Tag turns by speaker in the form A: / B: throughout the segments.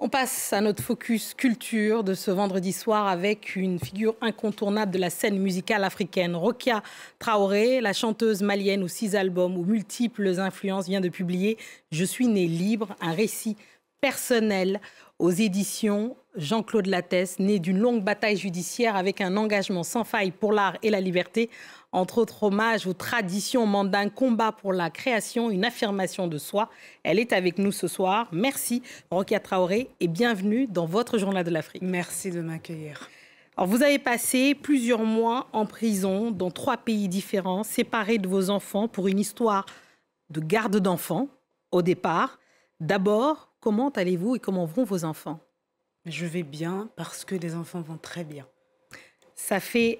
A: On passe à notre focus culture de ce vendredi soir avec une figure incontournable de la scène musicale africaine. Rokia Traoré, la chanteuse malienne aux 6 albums, aux multiples influences, vient de publier « Je suis née libre », un récit personnel aux éditions Jean-Claude Lattès, né d'une longue bataille judiciaire avec un engagement sans faille pour l'art et la liberté, entre autres hommages aux traditions mandingues, combat pour la création, une affirmation de soi. Elle est avec nous ce soir. Merci Rokia Traoré et bienvenue dans votre Journal de l'Afrique.
B: Merci de m'accueillir.
A: Alors, vous avez passé plusieurs mois en prison dans 3 pays différents, séparés de vos enfants pour une histoire de garde d'enfants au départ. D'abord, comment allez-vous et comment vont vos enfants?
B: Je vais bien parce que les enfants vont très bien.
A: Ça fait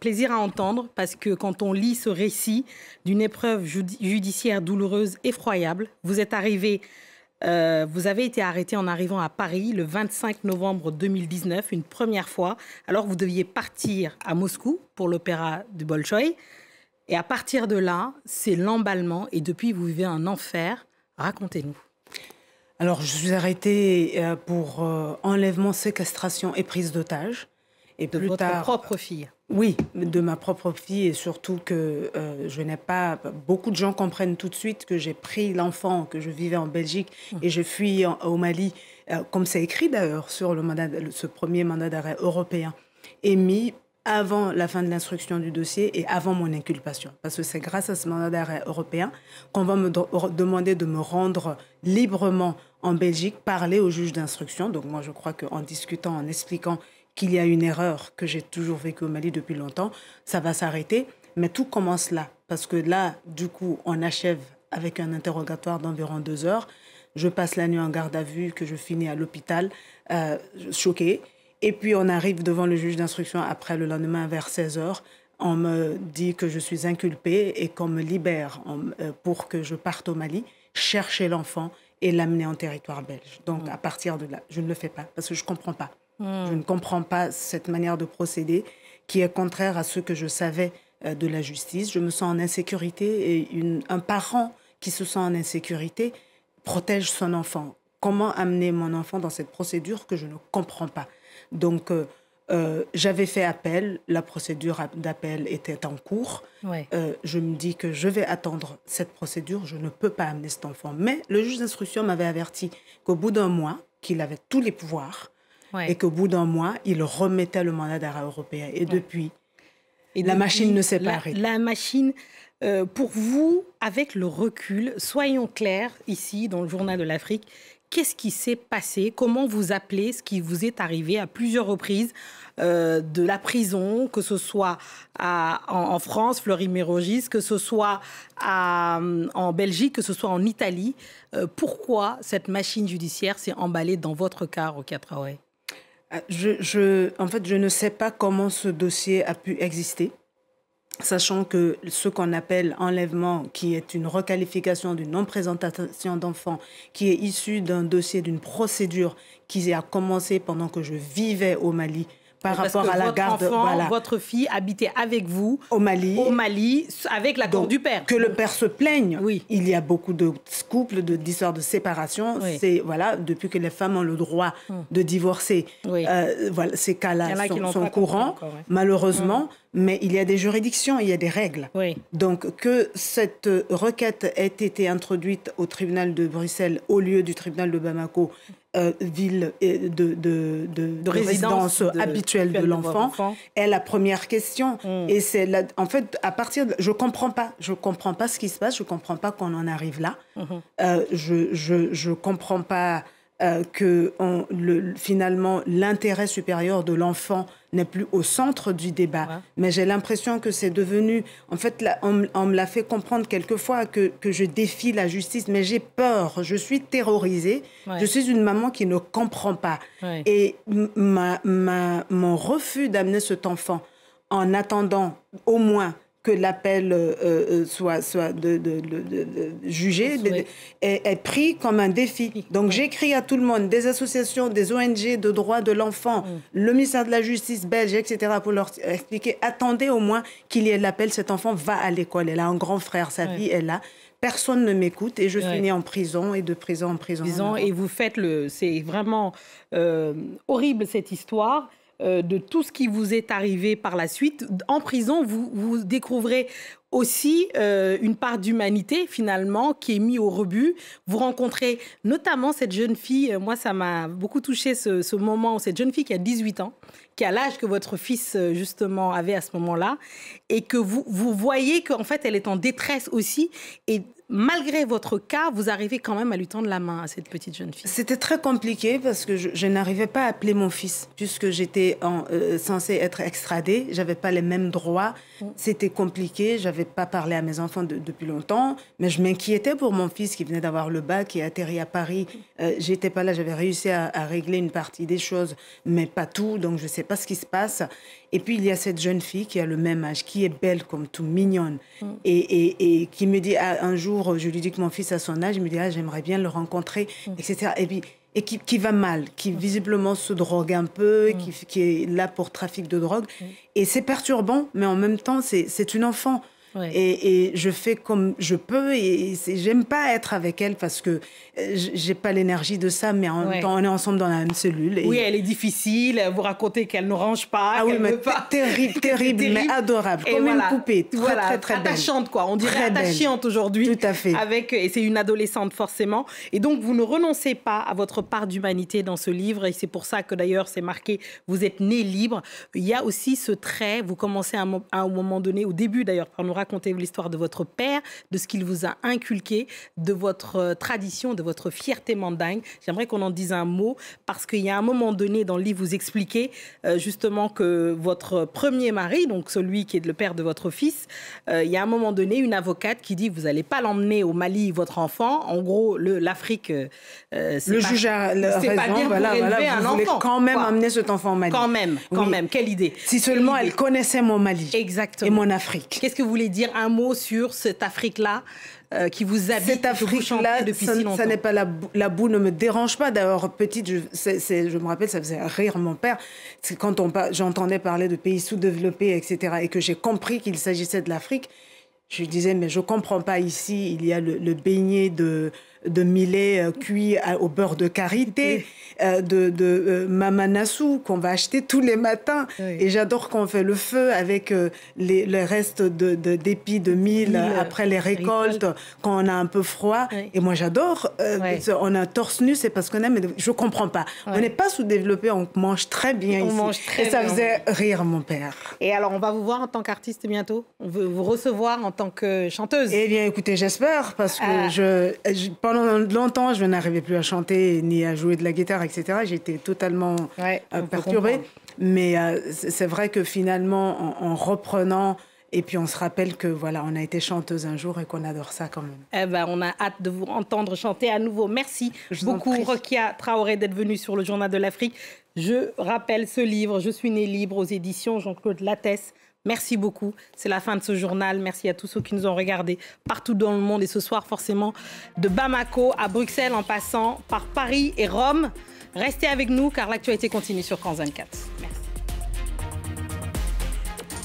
A: plaisir à entendre parce que quand on lit ce récit d'une épreuve judiciaire douloureuse, effroyable, vous avez été arrêté en arrivant à Paris le 25 novembre 2019, une première fois. Alors vous deviez partir à Moscou pour l'opéra de Bolchoï. Et à partir de là, c'est l'emballement et depuis vous vivez un enfer. Racontez-nous.
B: Alors je suis arrêtée pour enlèvement, séquestration et prise d'otage. Et
A: de votre propre fille? Oui,
B: de ma propre fille et surtout que je n'ai pas... Beaucoup de gens comprennent tout de suite que j'ai pris l'enfant, que je vivais en Belgique et je fuis au Mali, comme c'est écrit d'ailleurs sur ce premier mandat d'arrêt européen, émis avant la fin de l'instruction du dossier et avant mon inculpation. Parce que c'est grâce à ce mandat d'arrêt européen qu'on va me demander de me rendre librement en Belgique, parler au juge d'instruction. Donc moi, je crois qu'en discutant, en expliquant qu'il y a une erreur que j'ai toujours vécue au Mali depuis longtemps, ça va s'arrêter. Mais tout commence là. Parce que là, du coup, on achève avec un interrogatoire d'environ 2 heures. Je passe la nuit en garde à vue, que je finis à l'hôpital, choquée. Et puis, on arrive devant le juge d'instruction après le lendemain vers 16 heures. On me dit que je suis inculpée et qu'on me libère pour que je parte au Mali, chercher l'enfant et l'amener en territoire belge. Donc, à partir de là, je ne le fais pas parce que je ne comprends pas. Je ne comprends pas cette manière de procéder qui est contraire à ce que je savais de la justice. Je me sens en insécurité et un parent qui se sent en insécurité protège son enfant. Comment amener mon enfant dans cette procédure que je ne comprends pas? Donc, j'avais fait appel. La procédure d'appel était en cours. Ouais. Je me dis que je vais attendre cette procédure. Je ne peux pas amener cet enfant. Mais le juge d'instruction m'avait averti qu'au bout d'un mois, qu'il avait tous les pouvoirs, ouais, et qu'au bout d'un mois, il remettait le mandat d'arrêt européen. Et ouais, depuis, la machine ne s'est pas arrêtée.
A: La machine, pour vous, avec le recul, soyons clairs ici, dans le Journal de l'Afrique, qu'est-ce qui s'est passé? Comment vous appelez ce qui vous est arrivé à plusieurs reprises de la prison, que ce soit en France, Fleury-Mérogis, que ce soit en Belgique, que ce soit en Italie? Pourquoi cette machine judiciaire s'est emballée dans votre cas, Rokia Traoré?
B: En fait, je ne sais pas comment ce dossier a pu exister, sachant que ce qu'on appelle enlèvement, qui est une requalification d'une non-présentation d'enfant, qui est issu d'un dossier, d'une procédure qui a commencé pendant que je vivais au Mali, par rapport à la garde.
A: Voilà. Votre fille habitait avec vous au Mali avec l'accord du père.
B: Que le père se plaigne. Oui. Il y a beaucoup de couples, d'histoires de séparation. Oui. C'est, voilà, depuis que les femmes ont le droit de divorcer, oui, voilà, ces cas-là sont courants, encore, ouais, malheureusement. Mais il y a des juridictions, il y a des règles. Oui. Donc, que cette requête ait été introduite au tribunal de Bruxelles au lieu du tribunal de Bamako, ville de résidence habituelle de l'enfant, est la première question. Et c'est là, en fait, à partir de... Je comprends pas ce qui se passe, je comprends pas qu'on en arrive là. Je comprends pas que finalement l'intérêt supérieur de l'enfant n'est plus au centre du débat. Ouais. Mais j'ai l'impression que c'est devenu... En fait, là, on me l'a fait comprendre quelquefois que je défie la justice, mais j'ai peur, je suis terrorisée. Ouais. Je suis une maman qui ne comprend pas. Ouais. Et mon refus d'amener cet enfant en attendant au moins que l'appel soit jugé, est pris comme un défi. Donc j'écris à tout le monde, des associations, des ONG de droits de l'enfant, le ministère de la Justice belge, etc., pour leur expliquer, attendez au moins qu'il y ait l'appel, cet enfant va à l'école, elle a un grand frère, sa vie est là, personne ne m'écoute et je finis en prison et de prison en prison.
A: Et vous faites c'est vraiment horrible cette histoire. De tout ce qui vous est arrivé par la suite. En prison, vous découvrez aussi une part d'humanité, finalement, qui est mise au rebut. Vous rencontrez notamment cette jeune fille, moi, ça m'a beaucoup touché ce moment, cette jeune fille qui a 18 ans, qui a l'âge que votre fils, justement, avait à ce moment-là, et que vous voyez qu'en fait, elle est en détresse aussi, et malgré votre cas, vous arrivez quand même à lui tendre la main à cette petite jeune fille.
B: C'était très compliqué parce que je n'arrivais pas à appeler mon fils puisque j'étais censée être extradée. Je n'avais pas les mêmes droits. C'était compliqué. Je n'avais pas parlé à mes enfants depuis longtemps. Mais je m'inquiétais pour mon fils qui venait d'avoir le bac, qui est atterri à Paris. J'étais pas là. J'avais réussi à régler une partie des choses, mais pas tout. Donc, je ne sais pas ce qui se passe. Et puis, il y a cette jeune fille qui a le même âge, qui est belle comme tout, mignonne. Et qui me dit, un jour, je lui dis que mon fils a son âge, il me dit, j'aimerais bien le rencontrer, etc. Et qui va mal, qui visiblement se drogue un peu, qui est là pour trafic de drogue. Et c'est perturbant, mais en même temps, c'est une enfant. Ouais. Et je fais comme je peux et j'aime pas être avec elle parce que j'ai pas l'énergie de ça, mais en même temps on est ensemble dans la même cellule.
A: Oui, elle est difficile, vous racontez qu'elle ne range pas.
B: Ah oui, mais terrible, mais adorable, et comme une poupée, très belle.
A: Attachante quoi, on dirait attachante aujourd'hui.
B: Tout à fait.
A: Et c'est une adolescente forcément. Et donc vous ne renoncez pas à votre part d'humanité dans ce livre et c'est pour ça que d'ailleurs c'est marqué, vous êtes né libre. Il y a aussi ce trait, vous commencez à un moment donné, au début d'ailleurs, par nous raconter l'histoire de votre père, de ce qu'il vous a inculqué, de votre tradition, de votre fierté mandingue. J'aimerais qu'on en dise un mot parce qu'il y a un moment donné dans le livre, vous expliquez justement que votre premier mari, donc celui qui est le père de votre fils, il y a un moment donné une avocate qui dit vous n'allez pas l'emmener au Mali, votre enfant. En gros, l'Afrique,
B: le juge a raison.
A: Pas bien pour élever un
B: vous voulez
A: enfant.
B: Quand même amener cet enfant au Mali.
A: Quand même. Quelle idée.
B: Si seulement elle connaissait mon Mali.
A: Exactement.
B: Et mon Afrique.
A: Qu'est-ce que vous voulez dire un mot sur cette Afrique-là qui vous habite,
B: cette Afrique-là,
A: depuis si longtemps.
B: Ça n'est pas la boue ne me dérange pas. D'ailleurs, petite, je me rappelle, ça faisait rire mon père. C'est quand j'entendais parler de pays sous-développés, etc., et que j'ai compris qu'il s'agissait de l'Afrique, je lui disais, mais je comprends pas ici, il y a le beignet de millet cuit au beurre de karité, de mamanassou qu'on va acheter tous les matins. Oui. Et j'adore qu'on fait le feu avec les restes d'épis de mil après les récoltes, quand on a un peu froid. Oui. Et moi, j'adore. On a torse nu, c'est parce qu'on aime, mais je comprends pas. Oui. On n'est pas sous-développé, on mange très bien ici. Et ça faisait rire mon père.
A: Et alors, on va vous voir en tant qu'artiste bientôt? On veut vous recevoir en tant que chanteuse?
B: Eh bien, écoutez, j'espère, parce que pendant longtemps, je n'arrivais plus à chanter ni à jouer de la guitare, etc. J'étais totalement perturbée. Mais c'est vrai que finalement, en reprenant, et puis on se rappelle que voilà, on a été chanteuse un jour et qu'on adore ça quand même.
A: Eh ben, on a hâte de vous entendre chanter à nouveau. Merci beaucoup, Rokia Traoré, d'être venue sur le Journal de l'Afrique. Je rappelle ce livre, Je suis née libre, aux éditions Jean-Claude Lattès. Merci beaucoup. C'est la fin de ce journal. Merci à tous ceux qui nous ont regardés partout dans le monde. Et ce soir, forcément, de Bamako à Bruxelles, en passant par Paris et Rome. Restez avec nous, car l'actualité continue sur France 24. Merci.